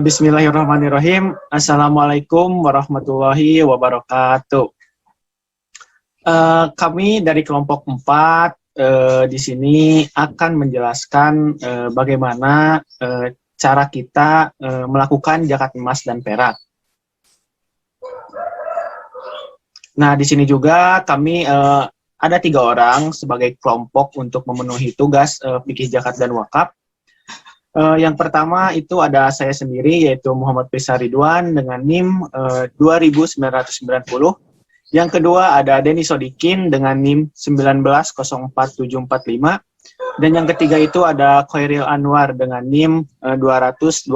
Bismillahirrahmanirrahim. Assalamualaikum warahmatullahi wabarakatuh. Kami dari kelompok 4 di sini akan menjelaskan bagaimana cara kita melakukan zakat emas dan perak. Nah, di sini juga kami ada 3 orang sebagai kelompok untuk memenuhi tugas fikih zakat dan wakaf. Yang pertama itu ada saya sendiri, yaitu Muhammad Faisal Ridwan dengan NIM 2990. Yang kedua ada Denny Sodikin dengan NIM 1904745. Dan yang ketiga itu ada Khairil Anwar dengan NIM 22827.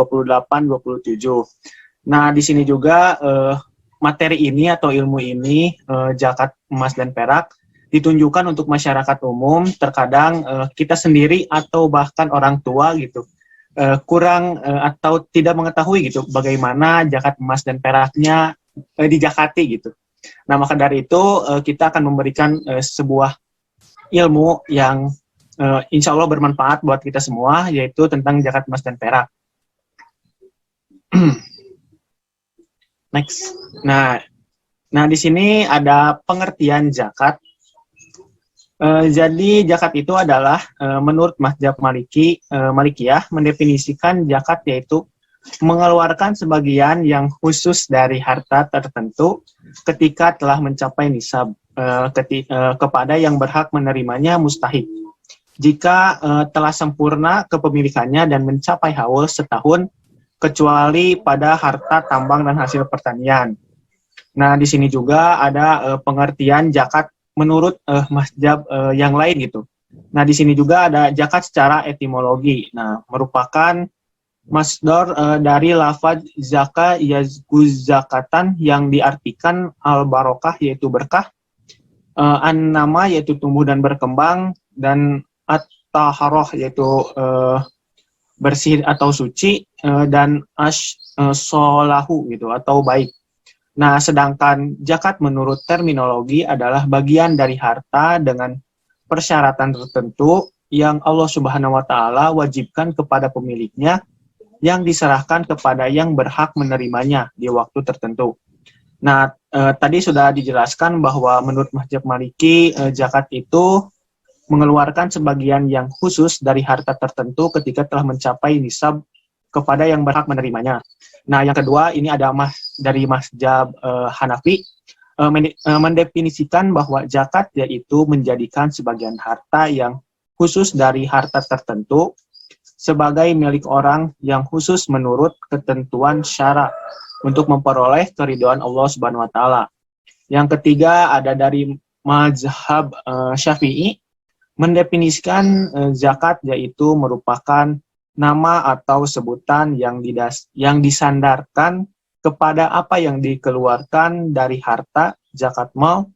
Nah, di sini juga materi ini atau ilmu ini, zakat emas dan perak, ditunjukkan untuk masyarakat umum. Terkadang kita sendiri atau bahkan orang tua gitu kurang atau tidak mengetahui gitu bagaimana zakat emas dan peraknya dijakati gitu. Nah, maka dari itu kita akan memberikan sebuah ilmu yang insya Allah bermanfaat buat kita semua, yaitu tentang zakat emas dan perak. Next. Nah, di sini ada pengertian zakat. Jadi zakat itu adalah menurut mazhab Malikiyah mendefinisikan zakat yaitu mengeluarkan sebagian yang khusus dari harta tertentu ketika telah mencapai nisab kepada yang berhak menerimanya mustahik. Jika telah sempurna kepemilikannya dan mencapai haul setahun, kecuali pada harta tambang dan hasil pertanian. Nah, di sini juga ada pengertian zakat menurut mazhab yang lain gitu. Nah, di sini juga ada zakat secara etimologi. Nah, merupakan masdar dari lafaz zaka yazkuz zakatan yang diartikan al-barokah yaitu berkah, an-nama yaitu tumbuh dan berkembang, dan at-taharah yaitu bersih atau suci, dan solahu gitu atau baik. Nah, sedangkan zakat menurut terminologi adalah bagian dari harta dengan persyaratan tertentu yang Allah Subhanahu wa Ta'ala wajibkan kepada pemiliknya, yang diserahkan kepada yang berhak menerimanya di waktu tertentu. Nah, tadi sudah dijelaskan bahwa menurut mazhab Maliki, zakat itu mengeluarkan sebagian yang khusus dari harta tertentu ketika telah mencapai nisab kepada yang berhak menerimanya. Nah, yang kedua ini ada dari mazhab Hanafi, mendefinisikan bahwa zakat yaitu menjadikan sebagian harta yang khusus dari harta tertentu sebagai milik orang yang khusus menurut ketentuan syara untuk memperoleh keridhaan Allah Subhanahu wa Ta'ala. Yang ketiga ada dari mazhab Syafi'i, mendefinisikan zakat yaitu merupakan nama atau sebutan yang disandarkan kepada apa yang dikeluarkan dari harta zakat mal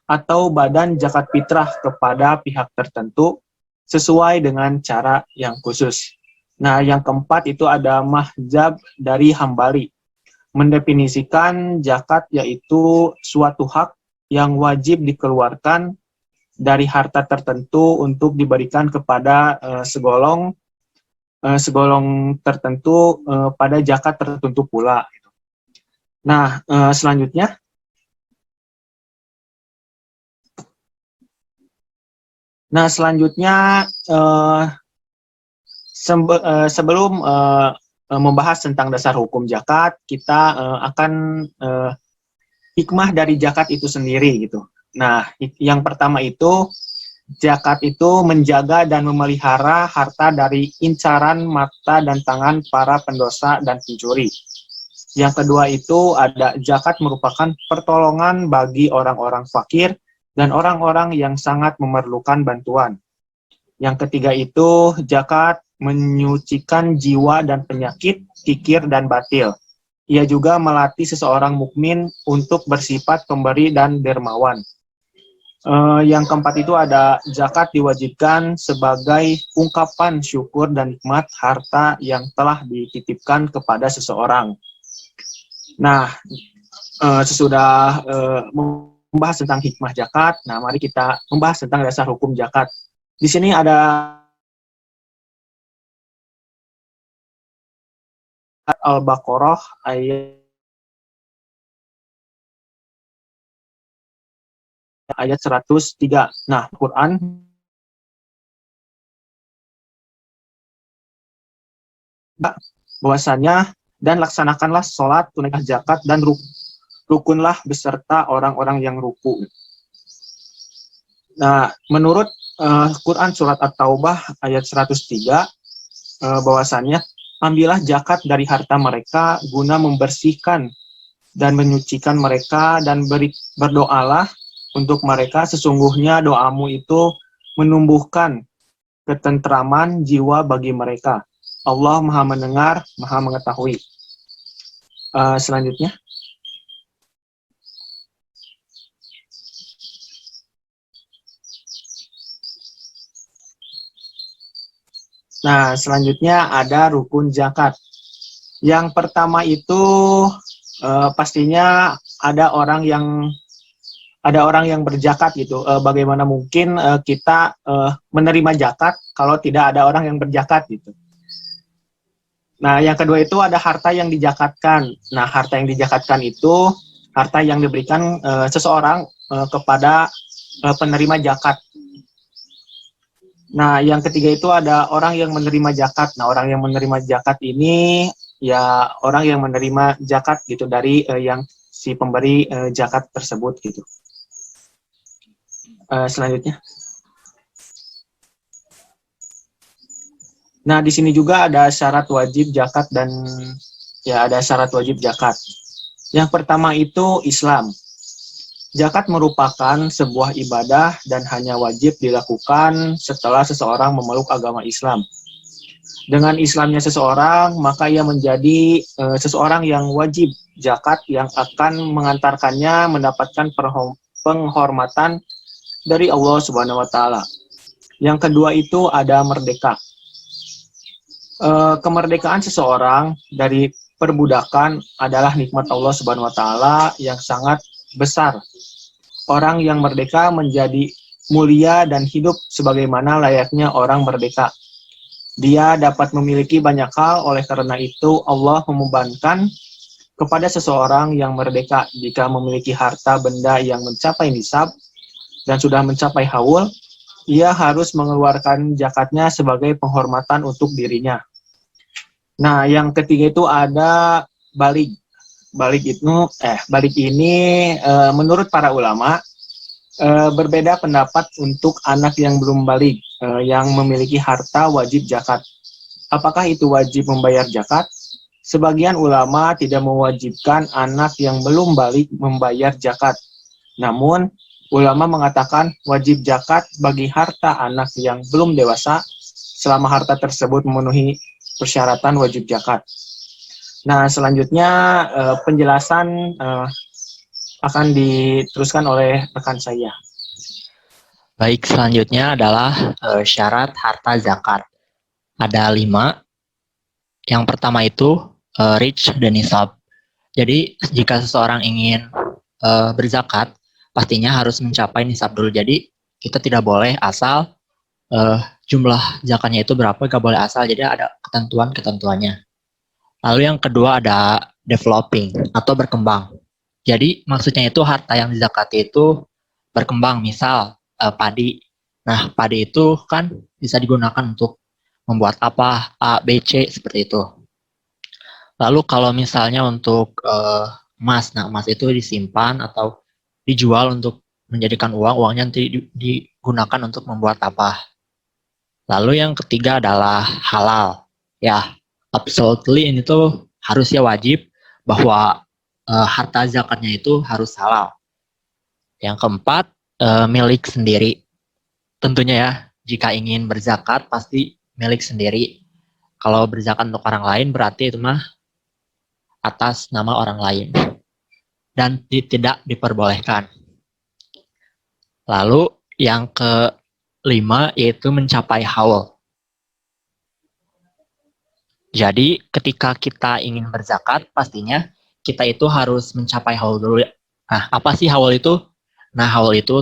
atau badan zakat fitrah kepada pihak tertentu sesuai dengan cara yang khusus. Nah, yang keempat itu ada mazhab dari Hambali, mendefinisikan zakat yaitu suatu hak yang wajib dikeluarkan dari harta tertentu untuk diberikan kepada segolong tertentu pada zakat tertentu pula. Nah, selanjutnya sebelum membahas tentang dasar hukum zakat, kita akan hikmah dari zakat itu sendiri gitu. Nah, yang pertama itu zakat itu menjaga dan memelihara harta dari incaran mata dan tangan para pendosa dan pencuri. Yang kedua itu ada zakat merupakan pertolongan bagi orang-orang fakir dan orang-orang yang sangat memerlukan bantuan. Yang ketiga itu zakat menyucikan jiwa dan penyakit, kikir dan batil. Ia juga melatih seseorang mukmin untuk bersifat pemberi dan dermawan. Yang keempat itu ada zakat diwajibkan sebagai ungkapan syukur dan nikmat harta yang telah dititipkan kepada seseorang. Nah, sesudah membahas tentang hikmah zakat, nah mari kita membahas tentang dasar hukum zakat. Di sini ada Al-Baqarah ayat 103. Nah, Quran bahwasanya dan laksanakanlah sholat, tunaikan zakat dan rukunlah beserta orang-orang yang ruku. Nah, menurut Quran surat At-Taubah ayat 103 bahwasanya ambillah zakat dari harta mereka guna membersihkan dan menyucikan mereka dan berdoalah untuk mereka, sesungguhnya doamu itu menumbuhkan ketentraman jiwa bagi mereka. Allah Maha mendengar, Maha mengetahui. Selanjutnya. Nah, selanjutnya ada rukun zakat. Yang pertama itu pastinya ada orang yang berzakat gitu. Bagaimana mungkin kita menerima zakat kalau tidak ada orang yang berzakat gitu. Nah, yang kedua itu ada harta yang dizakatkan. Nah, harta yang dizakatkan itu harta yang diberikan seseorang kepada penerima zakat. Nah, yang ketiga itu ada orang yang menerima zakat. Nah, orang yang menerima zakat ini ya orang yang menerima zakat gitu dari yang si pemberi zakat tersebut gitu. Selanjutnya. Nah, di sini juga ada syarat wajib zakat dan ya ada syarat wajib zakat. Yang pertama itu Islam. Zakat merupakan sebuah ibadah dan hanya wajib dilakukan setelah seseorang memeluk agama Islam. Dengan Islamnya seseorang, maka ia menjadi seseorang yang wajib zakat yang akan mengantarkannya mendapatkan penghormatan dari Allah Subhanahu wa taala. Yang kedua itu ada merdeka. Kemerdekaan seseorang dari perbudakan adalah nikmat Allah Subhanahu wa taala yang sangat besar. Orang yang merdeka menjadi mulia dan hidup sebagaimana layaknya orang merdeka. Dia dapat memiliki banyak hal, oleh karena itu Allah membebankan kepada seseorang yang merdeka jika memiliki harta benda yang mencapai nisab dan sudah mencapai haul, ia harus mengeluarkan zakatnya sebagai penghormatan untuk dirinya. Nah, yang ketiga itu ada balik. Balik ini menurut para ulama berbeda pendapat untuk anak yang belum balik yang memiliki harta wajib zakat. Apakah itu wajib membayar zakat? Sebagian ulama tidak mewajibkan anak yang belum balik membayar zakat. Namun, ulama mengatakan wajib zakat bagi harta anak yang belum dewasa selama harta tersebut memenuhi persyaratan wajib zakat. Nah, selanjutnya penjelasan akan diteruskan oleh rekan saya. Baik, selanjutnya adalah syarat harta zakat. Ada 5. Yang pertama itu rich dan nisab. Jadi jika seseorang ingin berzakat, pastinya harus mencapai nisab dulu. Jadi kita tidak boleh asal jumlah zakatnya itu berapa, gak boleh asal. Jadi ada ketentuan-ketentuannya. Lalu yang kedua ada developing atau berkembang. Jadi maksudnya itu harta yang dizakati itu berkembang, misal padi. Nah, padi itu kan bisa digunakan untuk membuat apa, A, B, C, seperti itu. Lalu kalau misalnya untuk emas, nah emas itu disimpan atau dijual untuk menjadikan uang, uangnya nanti digunakan untuk membuat apa. Lalu yang ketiga adalah halal. Ya, absolutely ini tuh harusnya wajib bahwa harta zakatnya itu harus halal. Yang keempat, milik sendiri. Tentunya ya, jika ingin berzakat pasti milik sendiri. Kalau berzakat untuk orang lain berarti itu mah atas nama orang lain. Dan tidak diperbolehkan. Lalu yang kelima yaitu mencapai haul. Jadi ketika kita ingin berzakat, pastinya kita itu harus mencapai haul dulu. Nah, apa sih haul itu? Nah, haul itu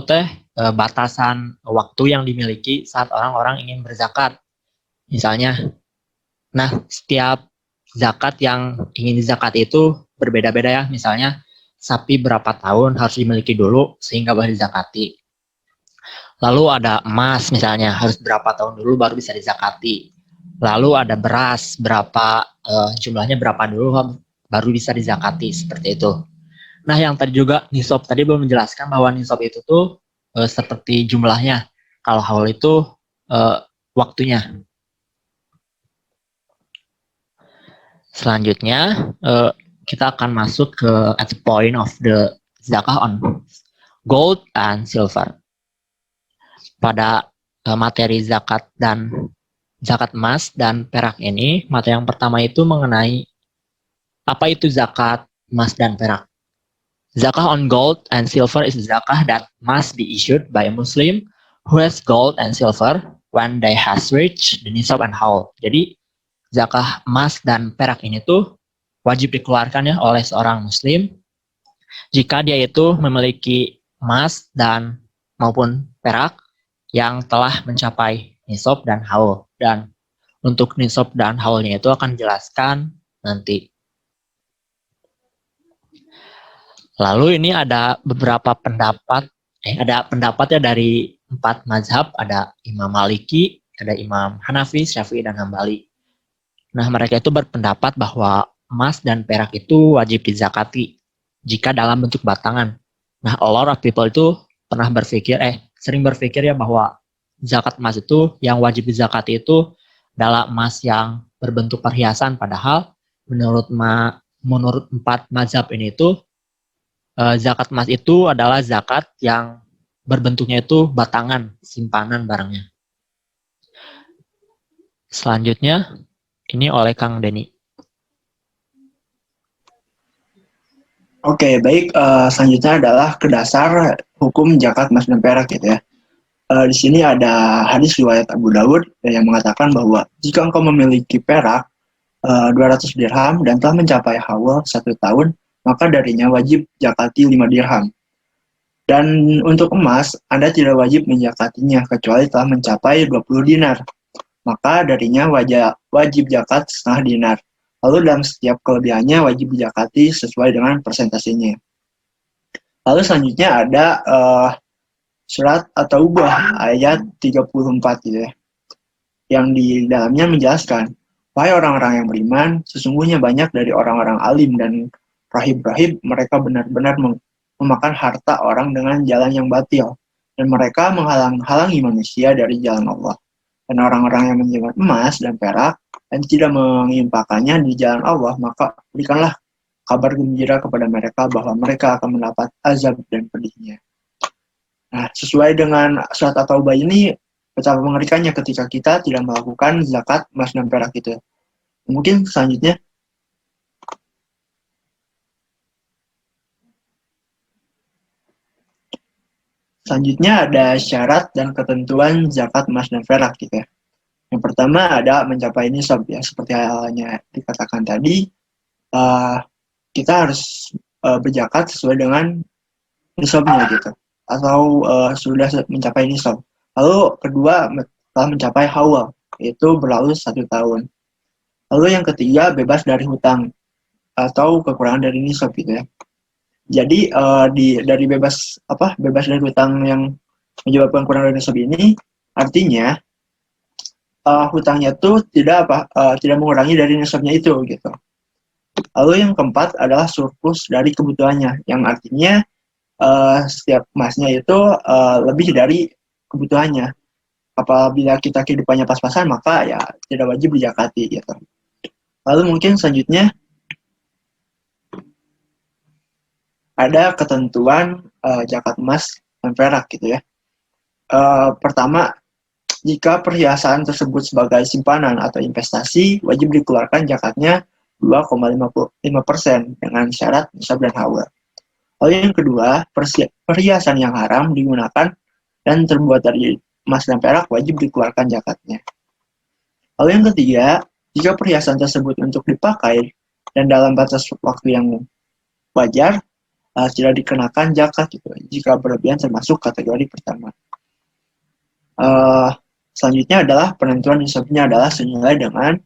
batasan waktu yang dimiliki saat orang-orang ingin berzakat. Misalnya, nah setiap zakat yang ingin dizakati itu berbeda-beda ya. Misalnya sapi berapa tahun harus dimiliki dulu sehingga boleh dizakati. Lalu ada emas misalnya harus berapa tahun dulu baru bisa dizakati. Lalu ada beras berapa jumlahnya berapa dulu baru bisa dizakati seperti itu. Nah yang tadi juga nisab tadi belum menjelaskan bahwa nisab itu tuh seperti jumlahnya. Kalau haul itu waktunya. Selanjutnya kita akan masuk ke at the point of the zakah on gold and silver. Pada materi zakat dan zakat emas dan perak ini, materi yang pertama itu mengenai apa itu zakat emas dan perak. Zakah on gold and silver is zakah that must be issued by a Muslim who has gold and silver when they has reached the nisab and haul. Jadi zakah emas dan perak ini tuh wajib dikeluarkan ya oleh seorang muslim jika dia itu memiliki emas dan maupun perak yang telah mencapai nisab dan haul. Dan untuk nisab dan haulnya itu akan dijelaskan nanti. Lalu ini ada beberapa pendapat, ada pendapatnya dari 4 mazhab, ada Imam Maliki, ada Imam Hanafi, Syafi'i, dan Hambali. Nah, mereka itu berpendapat bahwa emas dan perak itu wajib dizakati jika dalam bentuk batangan. Nah, a lot of people itu pernah berpikir, sering berpikir ya bahwa zakat emas itu yang wajib dizakati itu adalah emas yang berbentuk perhiasan. Padahal menurut 4 mazhab ini itu zakat emas itu adalah zakat yang berbentuknya itu batangan, simpanan barangnya. Selanjutnya, ini oleh Kang Denny. Oke, baik. Selanjutnya adalah kedasar hukum zakat emas dan perak gitu ya. Di sini ada hadis riwayat Abu Dawud yang mengatakan bahwa jika engkau memiliki perak 200 dirham dan telah mencapai haul 1 tahun, maka darinya wajib zakati 5 dirham. Dan untuk emas, Anda tidak wajib menjakatinya kecuali telah mencapai 20 dinar. Maka darinya wajib zakat setengah dinar. Lalu dalam setiap kelebihannya wajib dizakati sesuai dengan persentasenya. Lalu selanjutnya ada surat At-Taubah ayat 34 gitu ya. Yang di dalamnya menjelaskan, wahai orang-orang yang beriman, sesungguhnya banyak dari orang-orang alim dan rahib-rahib, mereka benar-benar memakan harta orang dengan jalan yang batil. Dan mereka menghalang-halangi manusia dari jalan Allah. Dan orang-orang yang menyimpan emas dan perak dan tidak mengimpakannya di jalan Allah, maka berikanlah kabar gembira kepada mereka bahwa mereka akan mendapat azab dan pedihnya. Nah, sesuai dengan surat At-Taubah ini, betapa mengerikannya ketika kita tidak melakukan zakat emas dan perak itu. Mungkin selanjutnya. Selanjutnya ada syarat dan ketentuan zakat emas dan perak gitu ya. Yang pertama ada mencapai nisab ya, seperti halnya dikatakan tadi, kita harus berzakat sesuai dengan nisabnya gitu, atau sudah mencapai nisab. Lalu kedua telah mencapai haul, yaitu berlalu 1 tahun. Lalu yang ketiga bebas dari hutang atau kekurangan dari nisab gitu ya. Jadi dari bebas dari hutang yang menyebabkan kurang dari nisab ini artinya hutangnya tuh tidak mengurangi dari nisabnya itu gitu. Lalu yang keempat adalah surplus dari kebutuhannya, yang artinya setiap emasnya itu lebih dari kebutuhannya. Apabila kita kehidupannya pas-pasan, maka ya tidak wajib dizakati gitu. Lalu mungkin selanjutnya ada ketentuan zakat emas dan perak gitu ya. Pertama, jika perhiasan tersebut sebagai simpanan atau investasi, wajib dikeluarkan zakatnya 2,55% dengan syarat nisab dan haul. Lalu yang kedua, perhiasan yang haram digunakan dan terbuat dari emas dan perak wajib dikeluarkan zakatnya. Lalu yang ketiga, jika perhiasan tersebut untuk dipakai dan dalam batas waktu yang wajar, tidak dikenakan zakat gitu, jika berlebihan termasuk kategori pertama. Selanjutnya adalah penentuan nisabnya adalah senilai dengan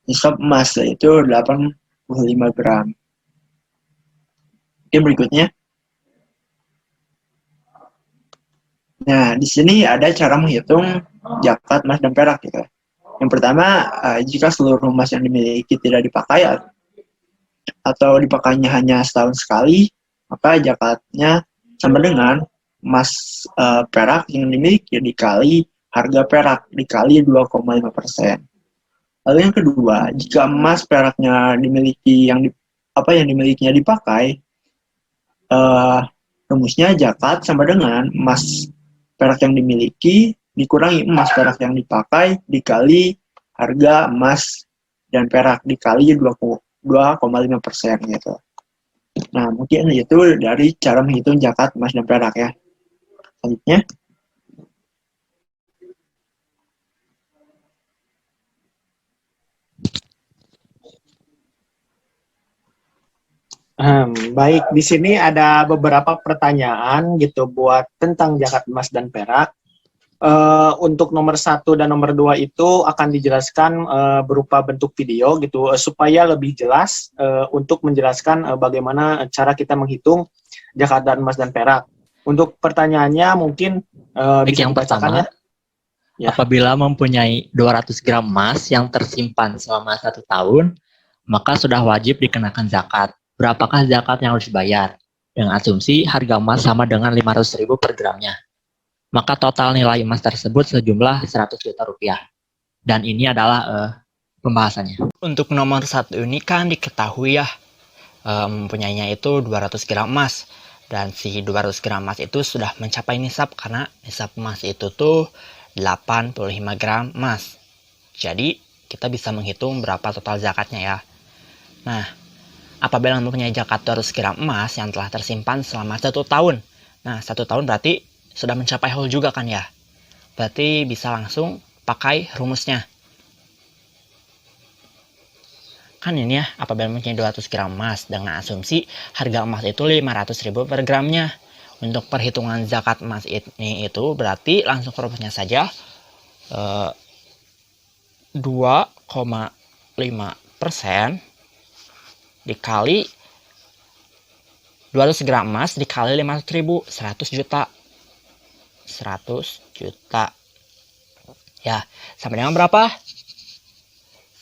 nisab emas, yaitu 85 gram. Oke, berikutnya. Nah, di sini ada cara menghitung zakat emas dan perak gitu. Yang pertama, jika seluruh emas yang dimiliki tidak dipakai atau dipakainya hanya setahun sekali, maka zakatnya sama dengan emas perak yang dimiliki dikali harga perak dikali 2,5%. Lalu yang kedua, jika emas peraknya dimiliki yang dimilikinya dipakai, rumusnya zakat sama dengan emas perak yang dimiliki dikurangi emas perak yang dipakai dikali harga emas dan perak dikali 2,5% gitu. Nah, mungkin itu dari cara menghitung zakat emas dan perak ya. Selanjutnya, Baik, di sini ada beberapa pertanyaan gitu buat tentang zakat emas dan perak. Untuk nomor 1 dan nomor 2 itu akan dijelaskan berupa bentuk video gitu supaya lebih jelas untuk menjelaskan bagaimana cara kita menghitung zakat emas dan perak. Untuk pertanyaannya mungkin bisa Yang dibacakan pertama, ya. apabila mempunyai 200 gram emas yang tersimpan selama 1 tahun, maka sudah wajib dikenakan zakat. Berapakah zakat yang harus dibayar? Dengan asumsi harga emas sama dengan 500.000 per gramnya. Maka total nilai emas tersebut sejumlah 100 juta rupiah. Dan ini adalah pembahasannya. Untuk nomor 1 ini kan diketahui ya, mempunyainya itu 200 gram emas. Dan si 200 gram emas itu sudah mencapai nisab karena nisab emas itu tuh 85 gram emas. Jadi kita bisa menghitung berapa total zakatnya ya. Nah, apabila mempunyai zakat 200 gram emas yang telah tersimpan selama 1 tahun. Nah, 1 tahun berarti sudah mencapai haul juga kan ya. Berarti bisa langsung pakai rumusnya. Kan ini ya, apabila mempunyai 200 gram emas dengan asumsi harga emas itu 500.000 per gramnya. Untuk perhitungan zakat emas ini itu berarti langsung ke rumusnya saja. 2,5% dikali 200 gram emas dikali 500.000, 100 juta. 100 juta. Ya, sama dengan berapa?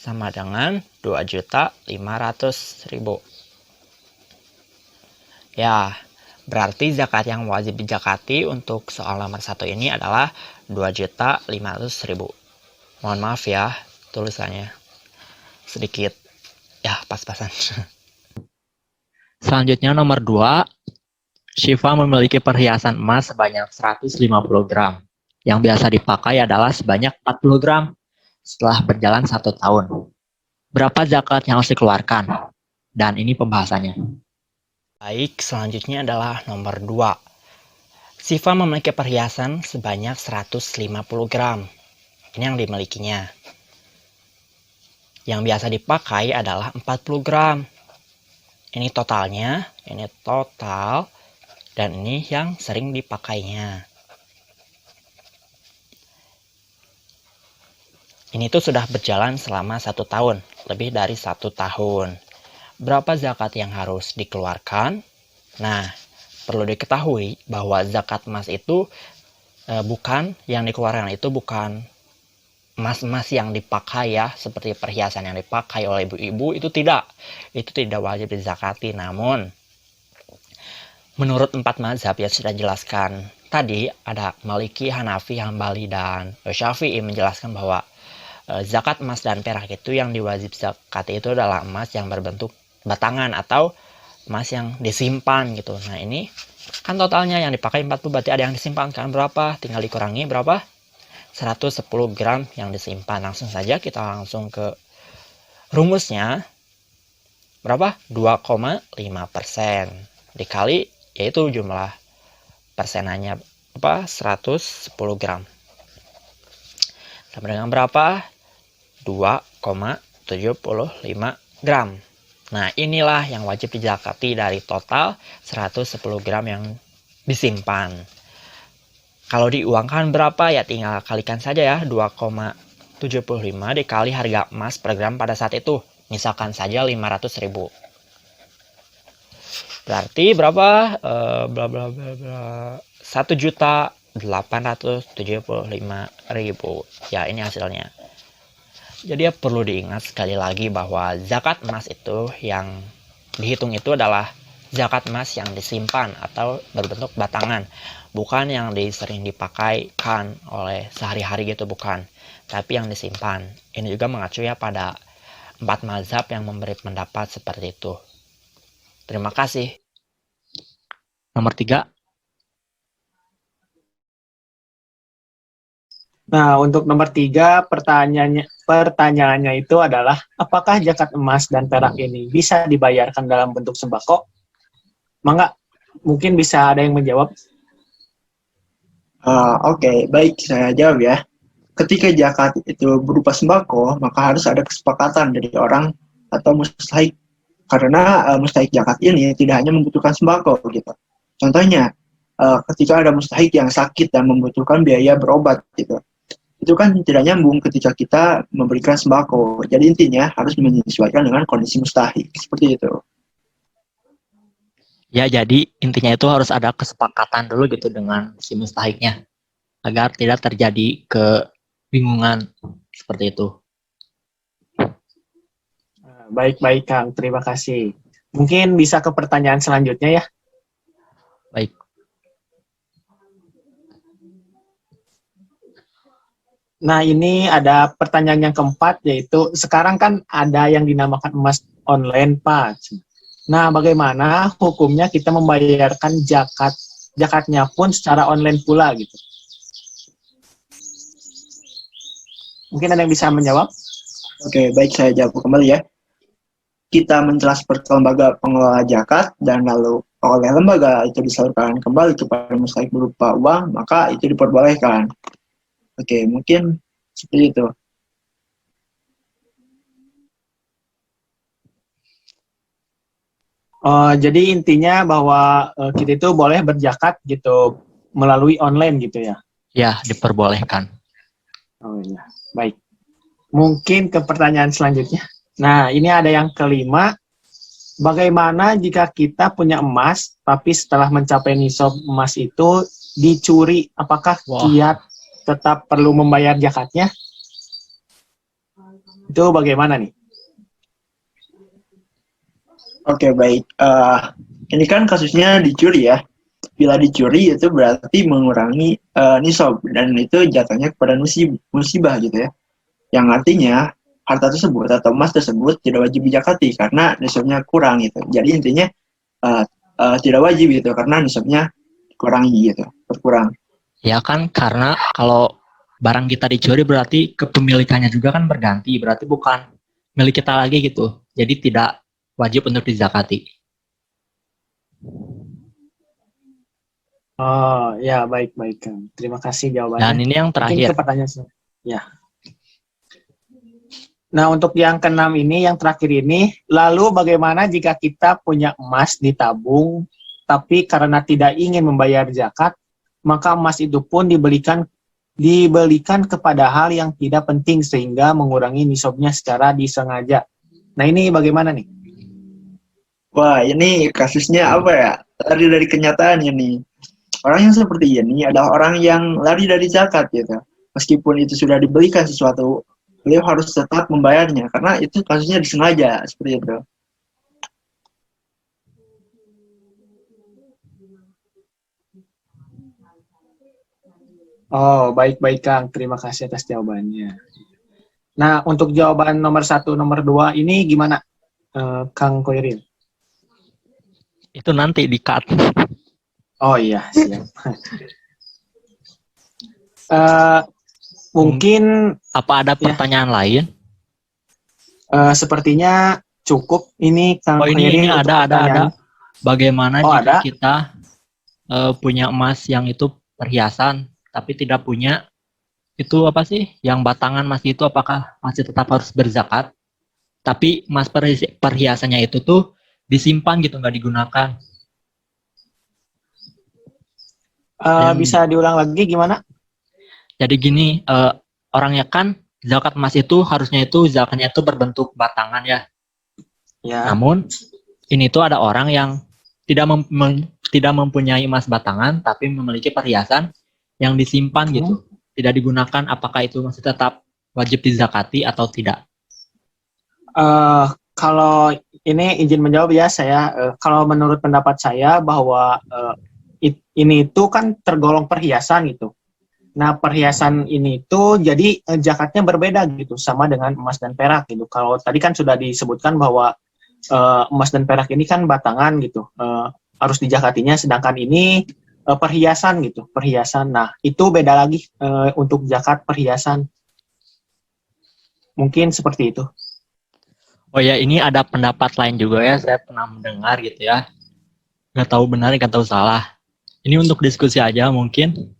Sama dengan 2.500.000. Ya, berarti zakat yang wajib dijakati untuk soal nomor 1 ini adalah 2.500.000. Mohon maaf ya, tulisannya sedikit ya pas-pasan. Selanjutnya nomor 2, Syifa memiliki perhiasan emas sebanyak 150 gram. Yang biasa dipakai adalah sebanyak 40 gram setelah berjalan 1 tahun. Berapa zakat yang harus dikeluarkan? Dan ini pembahasannya. Baik, selanjutnya adalah nomor 2. Syifa memiliki perhiasan sebanyak 150 gram. Ini yang dimilikinya. Yang biasa dipakai adalah 40 gram. Ini totalnya, ini total, dan ini yang sering dipakainya. Ini tuh sudah berjalan selama 1 tahun, lebih dari 1 tahun. Berapa zakat yang harus dikeluarkan? Nah, perlu diketahui bahwa zakat emas itu bukan yang dikeluarkan itu bukan emas-emas yang dipakai ya, seperti perhiasan yang dipakai oleh ibu-ibu itu tidak wajib dizakati. Namun menurut 4 mazhab yang sudah jelaskan tadi, ada Maliki, Hanafi, Hambali, dan Syafi'i menjelaskan bahwa zakat emas dan perak itu yang diwajib zakati itu adalah emas yang berbentuk batangan atau emas yang disimpan gitu. Nah, ini kan totalnya yang dipakai 40, berarti ada yang disimpan kan berapa? Tinggal dikurangi berapa? 110 gram yang disimpan. Langsung saja kita langsung ke rumusnya. Berapa? 2,5% dikali, yaitu jumlah persenannya 110 gram. Sama dengan berapa? 2,75 gram. Nah, inilah yang wajib dizakati dari total 110 gram yang disimpan. Kalau diuangkan berapa ya, tinggal kalikan saja ya, 2,5 dikali harga emas per gram pada saat itu. Misalkan saja 500.000. Berarti berapa? Bla bla bla bla. 1.875.000. Ya, ini hasilnya. Jadi ya perlu diingat sekali lagi bahwa zakat emas itu yang dihitung itu adalah zakat emas yang disimpan atau berbentuk batangan, bukan yang sering dipakaikan oleh sehari-hari gitu, bukan, tapi yang disimpan. Ini juga mengacu ya pada 4 mazhab yang memberi pendapat seperti itu. Terima kasih. Nomor 3. Nah, untuk nomor 3, pertanyaannya itu adalah, apakah zakat emas dan perak ini bisa dibayarkan dalam bentuk sembako? Mangga, mungkin bisa ada yang menjawab. Oke, baik, saya jawab ya. Ketika zakat itu berupa sembako, maka harus ada kesepakatan dari orang atau mustahik. Karena mustahik zakat ini tidak hanya membutuhkan sembako gitu. Contohnya, ketika ada mustahik yang sakit dan membutuhkan biaya berobat gitu. Itu kan tidak nyambung ketika kita memberikan sembako. Jadi intinya harus menyesuaikan dengan kondisi mustahik. Seperti itu. Ya, jadi intinya itu harus ada kesepakatan dulu gitu dengan si mustahiknya agar tidak terjadi kebingungan seperti itu. Baik-baik, Kang. Terima kasih. Mungkin bisa ke pertanyaan selanjutnya ya. Baik. Nah, ini ada pertanyaan yang keempat, yaitu sekarang kan ada yang dinamakan emas online, Pak. Nah, bagaimana hukumnya kita membayarkan zakatnya pun secara online pula gitu? Mungkin ada yang bisa menjawab? Oke, baik, saya jawab kembali ya. Kita mentransfer ke lembaga pengelola zakat dan lalu oleh lembaga itu disalurkan kembali kepada mustahik berupa uang, maka itu diperbolehkan. Oke, mungkin seperti itu. Jadi intinya bahwa kita itu boleh berzakat gitu melalui online gitu ya? Ya, diperbolehkan. Oh iya, baik. Mungkin ke pertanyaan selanjutnya. Nah, ini ada yang kelima. Bagaimana jika kita punya emas, tapi setelah mencapai nisab emas itu dicuri? Apakah kita tetap perlu membayar zakatnya? Itu bagaimana nih? Oke, baik. Ini kan kasusnya dicuri ya. Bila dicuri itu berarti mengurangi nisab dan itu jatuhnya kepada musibah gitu ya. Yang artinya harta tersebut atau emas tersebut tidak wajib dizakati karena nisabnya kurang gitu. Jadi intinya tidak wajib gitu karena nisabnya kurangi gitu, berkurang. Ya kan, karena kalau barang kita dicuri berarti kepemilikannya juga kan berganti, berarti bukan milik kita lagi gitu. Jadi tidak wajib untuk dizakati. Oh ya, baik-baik Kang. Terima kasih jawabannya. Dan ini yang terakhir. Mungkin ke pertanyaan ya. Nah, untuk yang keenam ini, yang terakhir ini, lalu bagaimana jika kita punya emas ditabung, tapi karena tidak ingin membayar zakat, maka emas itu pun dibelikan kepada hal yang tidak penting sehingga mengurangi nisabnya secara disengaja. Nah, ini bagaimana nih? Wah, ini kasusnya apa ya? Lari dari kenyataan ini. Orang yang seperti ini adalah orang yang lari dari zakat gitu. Meskipun itu sudah dibelikan sesuatu, beliau harus tetap membayarnya karena itu kasusnya disengaja seperti itu. Oh, baik-baik Kang. Terima kasih atas jawabannya. Nah, untuk jawaban nomor 1, nomor 2 ini gimana, Kang Koiril? Itu nanti di-cut. Oh iya, siap. Mungkin apa ada pertanyaan lain? Sepertinya cukup ini Kang ini ada. Bagaimana jika ada? kita punya emas yang itu perhiasan tapi tidak punya itu apa sih yang batangan emas itu, apakah masih tetap harus berzakat? Tapi emas perhiasannya itu tuh disimpan gitu, nggak digunakan. Bisa diulang lagi gimana? Jadi gini, orangnya kan zakat emas itu harusnya itu zakatnya itu berbentuk batangan ya. Ya. Namun ini tuh ada orang yang tidak mempunyai emas batangan tapi memiliki perhiasan yang disimpan gitu, tidak digunakan. Apakah itu masih tetap wajib dizakati atau tidak? Kalau ini izin menjawab ya saya. Kalau menurut pendapat saya bahwa ini itu kan tergolong perhiasan gitu. Nah, perhiasan ini tuh jadi zakatnya berbeda gitu sama dengan emas dan perak gitu. Kalau tadi kan sudah disebutkan bahwa emas dan perak ini kan batangan gitu, harus dijakatinya, sedangkan ini perhiasan gitu, perhiasan. Nah, itu beda lagi untuk zakat perhiasan. Mungkin seperti itu. Oh ya, ini ada pendapat lain juga ya, saya pernah mendengar gitu ya. Nggak tahu benar, nggak tahu salah. Ini untuk diskusi aja mungkin.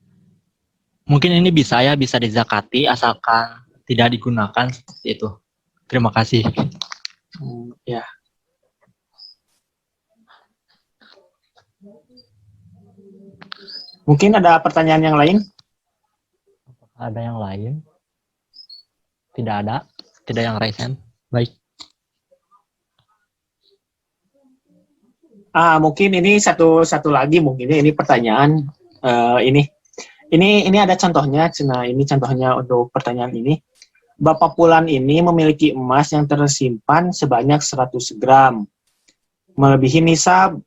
Mungkin ini bisa dizakati asalkan tidak digunakan seperti itu. Terima kasih. Ya. Mungkin ada pertanyaan yang lain? Ada yang lain? Tidak ada. Tidak yang raise hand. Baik. Mungkin ini satu lagi mungkin ini pertanyaan ini ada contohnya. Nah, ini contohnya untuk pertanyaan ini. Bapak Pulan ini memiliki emas yang tersimpan sebanyak 100 gram. Melebihi nisab,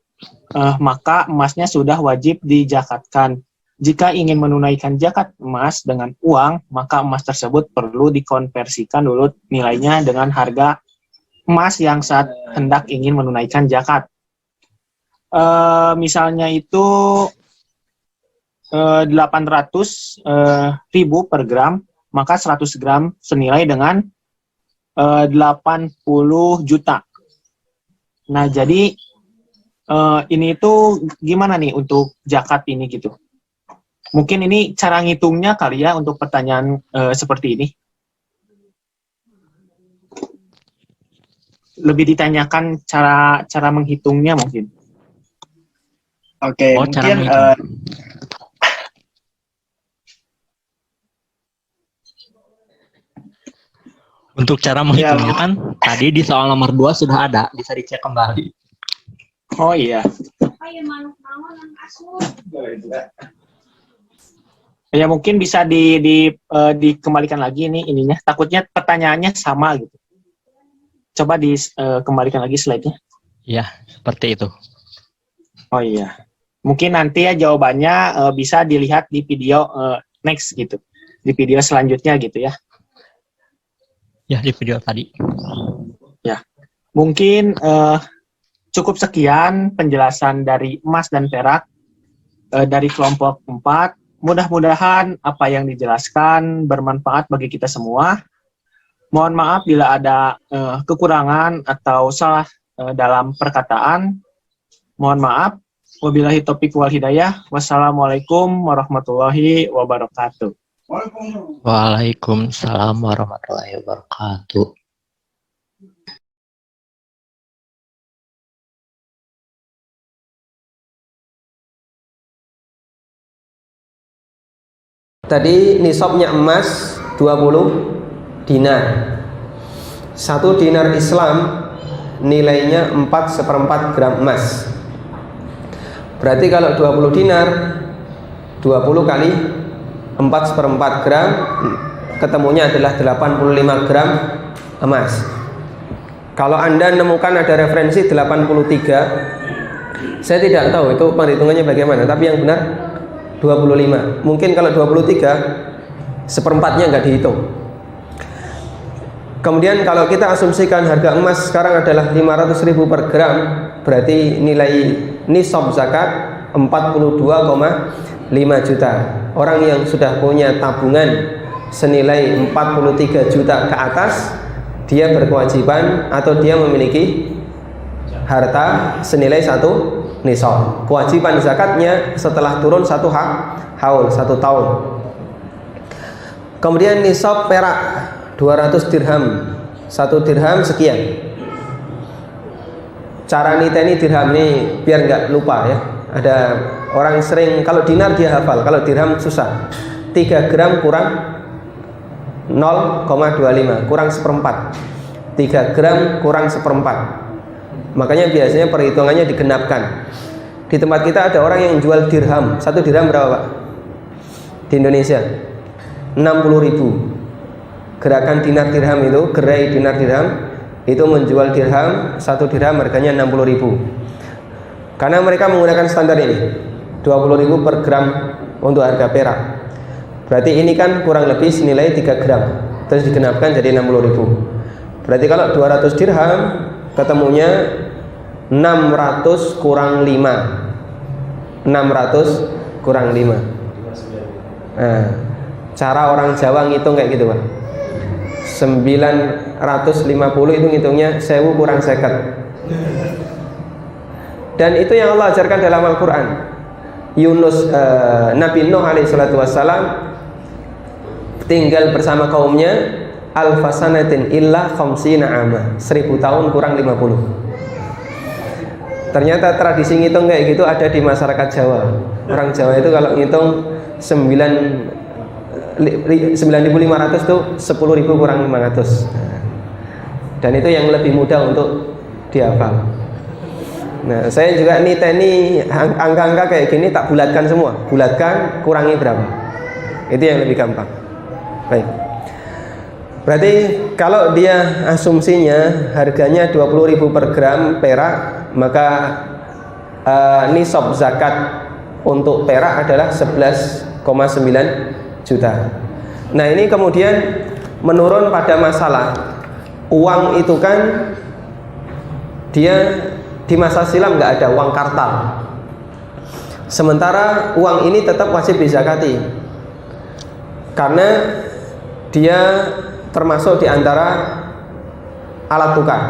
maka emasnya sudah wajib dijakatkan. Jika ingin menunaikan zakat emas dengan uang, maka emas tersebut perlu dikonversikan dulu nilainya dengan harga emas yang saat hendak ingin menunaikan zakat. Misalnya itu 800.000 per gram, maka 100 gram senilai dengan 80 juta. Nah, jadi ini tuh gimana nih untuk zakat ini gitu? Mungkin ini cara ngitungnya kali ya untuk pertanyaan seperti ini. Lebih ditanyakan cara menghitungnya mungkin. Oke, mungkin untuk cara menghitungnya kan tadi di soal nomor 2 sudah ada, bisa dicek kembali. Oh iya. Ya mungkin bisa dikembalikan lagi ininya. Takutnya pertanyaannya sama gitu. Coba dikembalikan lagi slide-nya. Ya, seperti itu. Oh iya. Mungkin nanti ya jawabannya bisa dilihat di video next gitu. Di video selanjutnya gitu ya. Ya, di video tadi. Ya. Mungkin cukup sekian penjelasan dari emas dan perak dari kelompok 4. Mudah-mudahan apa yang dijelaskan bermanfaat bagi kita semua. Mohon maaf bila ada kekurangan atau salah dalam perkataan. Mohon maaf. Wabillahi taufiq wal hidayah. Wassalamualaikum warahmatullahi wabarakatuh. Waalaikumsalam warahmatullahi wabarakatuh. Tadi nisabnya emas 20 dinar. 1 dinar Islam nilainya 4/4 gram emas. Berarti kalau 20 dinar 20 kali 4/4 gram ketemunya adalah 85 gram emas. Kalau Anda nemukan ada referensi 83, saya tidak tahu itu perhitungannya bagaimana, tapi yang benar 25. Mungkin kalau 23 seperempatnya nggak dihitung. Kemudian kalau kita asumsikan harga emas sekarang adalah 500.000 per gram, berarti nilai nisab zakat 42,5 juta. Orang yang sudah punya tabungan senilai 43 juta ke atas, dia berkewajiban atau dia memiliki harta senilai 1 nisab. Kewajiban zakatnya setelah turun 1 haul, 1 tahun. Kemudian nisab perak 200 dirham. 1 dirham sekian. Cara niteni dirham ini biar nggak lupa ya. Ada orang sering kalau dinar dia hafal, kalau dirham susah. 3 gram kurang 0,25 kurang seperempat. 3 gram kurang seperempat. Makanya biasanya perhitungannya digenapkan. Di tempat kita ada orang yang jual dirham. 1 dirham berapa Pak? Di Indonesia 60.000. Gerakan dinar dirham itu, gerai dinar dirham itu menjual dirham, 1 dirham harganya 60.000. Karena mereka menggunakan standar ini 20.000 per gram untuk harga perak. Berarti ini kan kurang lebih senilai 3 gram. Terus digenapkan jadi 60.000. Berarti kalau 200 dirham ketemunya 600 kurang 5. 600 kurang 5. Nah, cara orang Jawa ngitung kayak gitu Pak. 950 itu ngitungnya 1000 kurang 50. Dan itu yang Allah ajarkan dalam Al-Quran. Nabi Nuh alaihissalatu wassalam tinggal bersama kaumnya alfasanatin illa khamsina ama, 1000 tahun kurang 50. Ternyata tradisi ngitung kayak gitu ada di masyarakat Jawa. Orang Jawa itu kalau ngitung 9.500 itu 10.000 kurang 500. Dan itu yang lebih mudah untuk dihafal. Nah, saya juga niteni angka-angka kayak gini tak bulatkan semua. Bulatkan, kurangi berapa. Itu yang lebih gampang. Baik. Berarti kalau dia asumsinya harganya 20.000 per gram perak, maka nisab zakat untuk perak adalah 11,9 juta. Nah, ini kemudian menurun pada masalah uang itu kan dia di masa silam nggak ada uang kartal. Sementara uang ini tetap wajib dizakati karena dia termasuk di antara alat tukar.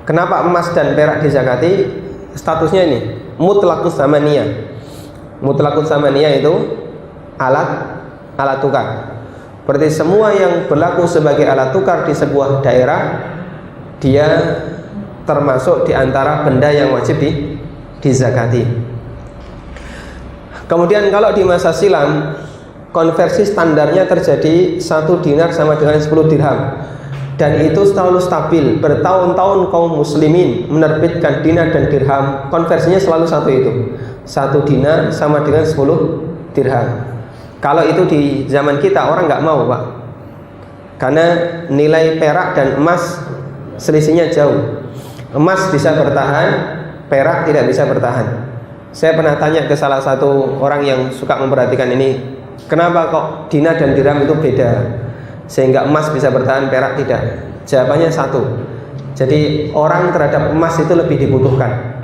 Kenapa emas dan perak dizakati? Statusnya ini mutlaqus zamaniyah. Mutlaqus zamaniyah itu alat tukar. Berarti semua yang berlaku sebagai alat tukar di sebuah daerah, dia termasuk di antara benda yang wajib dizakati. Kemudian kalau di masa silam, konversi standarnya terjadi 1 dinar sama dengan 10 dirham. Dan itu selalu stabil. Bertahun-tahun kaum muslimin menerbitkan dinar dan dirham, konversinya selalu satu itu. 1 dinar sama dengan 10 dirham. Kalau itu di zaman kita orang nggak mau Pak, karena nilai perak dan emas selisihnya jauh. Emas bisa bertahan, perak tidak bisa bertahan. Saya pernah tanya ke salah satu orang yang suka memperhatikan ini, kenapa kok dinar dan dirham itu beda, sehingga emas bisa bertahan, perak tidak? Jawabannya satu. Jadi orang terhadap emas itu lebih dibutuhkan.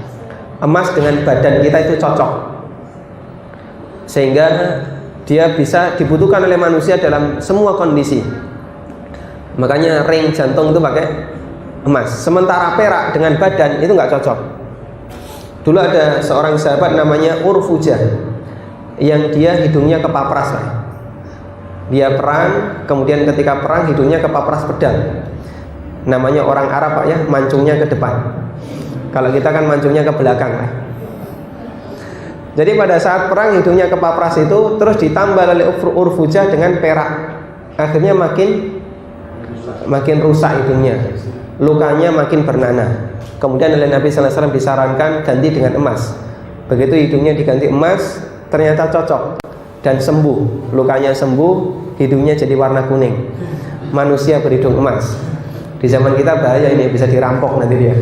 Emas dengan badan kita itu cocok, sehingga dia bisa dibutuhkan oleh manusia dalam semua kondisi. Makanya ring jantung itu pakai emas. Sementara perak dengan badan itu nggak cocok. Dulu ada seorang sahabat namanya Urfujah, yang dia hidungnya kepapras. Dia perang, kemudian ketika perang hidungnya kepapras pedang. Namanya orang Arab Pak ya, mancungnya ke depan. Kalau kita kan mancungnya ke belakang. Jadi pada saat perang hidungnya kepapras itu, terus ditambah oleh Urfujah dengan perak. Akhirnya makin rusak hidungnya, lukanya makin bernanah. Kemudian oleh Nabi sallallahu alaihi wasallam disarankan ganti dengan emas. Begitu hidungnya diganti emas, ternyata cocok dan sembuh. Lukanya sembuh, hidungnya jadi warna kuning. Manusia berhidung emas. Di zaman kita bahaya ini, bisa dirampok nanti dia.